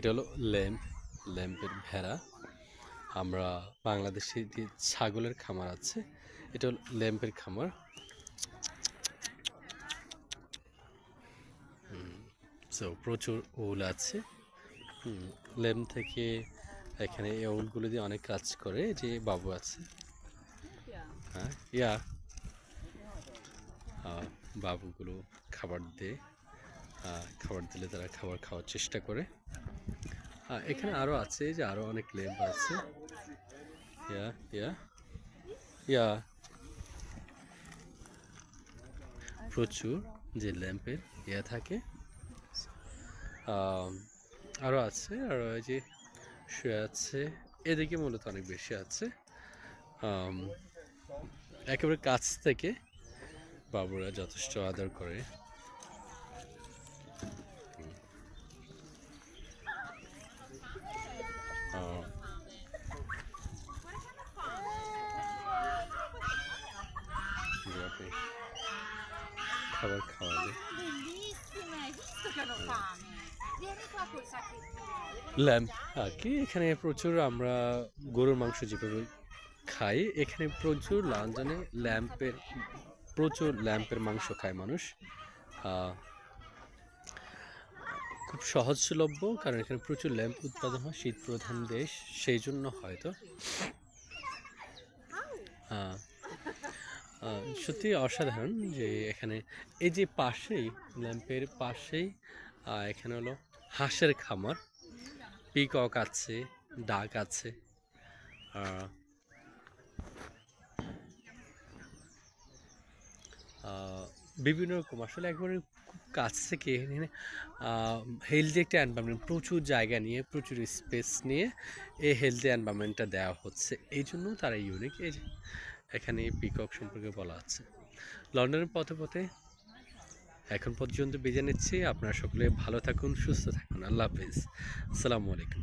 এটা হলো ল্যাম্পের ভেড়া। আমরা বাংলাদেশে যে ছাগলের খামার আছে, এটা হলো ল্যাম্পের খামার। সো প্রচুর উল আছে। ল্যাম্প থেকে এখানে এই উলগুলো দিয়ে অনেক কাজ করে। যে বাবু আছে, হ্যাঁ বাবুগুলো খাবার দেয়। খাবার দিলে তারা খাবার খাওয়ার চেষ্টা করে। এখানে আরও আছে, যে আরও অনেক ল্যাম্প আছে। ইয়া ইয়া ইয়া প্রচুর যে ল্যাম্পের থাকে। আরও আছে, আর ওই যে শুয়ে আছে, এদিকে মূলত অনেক বেশি আছে। একেবারে কাছ থেকে বাবুরা যথেষ্ট আদর করে। খাবার খাওয়াবে। ল্যাম্প কি এখানে প্রচুর আমরা গরুর মাংস যেভাবে খাই, এখানে প্রচুর লন্ডনে প্রচুর ল্যাম্পের মাংস খায় মানুষ। খুব সহজলভ্য, কারণ এখানে প্রচুর ল্যাম্প উৎপাদন হয়, শীত প্রধান দেশ, সেই জন্য হয়তো। সত্যি অসাধারণ যে এখানে এই যে পাশেই, ল্যাম্পের পাশেই এখানে হলো হাঁসের খামার। পিকক আছে, ডাক আছে। বিভিন্ন রকম, আসলে একবারে খুব কাছ থেকে এখানে হেলদি একটা এনভায়রনমেন্ট, প্রচুর জায়গা নিয়ে, প্রচুর স্পেস নিয়ে এই হেলদি এনভায়রনমেন্টটা দেওয়া হচ্ছে। এই জন্য তারা ইউনিক। এই এখানে পিকক সম্পর্কে বলা আছে। লন্ডনের পথে পথে এখন পর্যন্ত বিদায় নিচ্ছি। আপনারা সকলে ভালো থাকুন, সুস্থ থাকুন। আল্লাহ হাফিজ, আসসালামু আলাইকুম।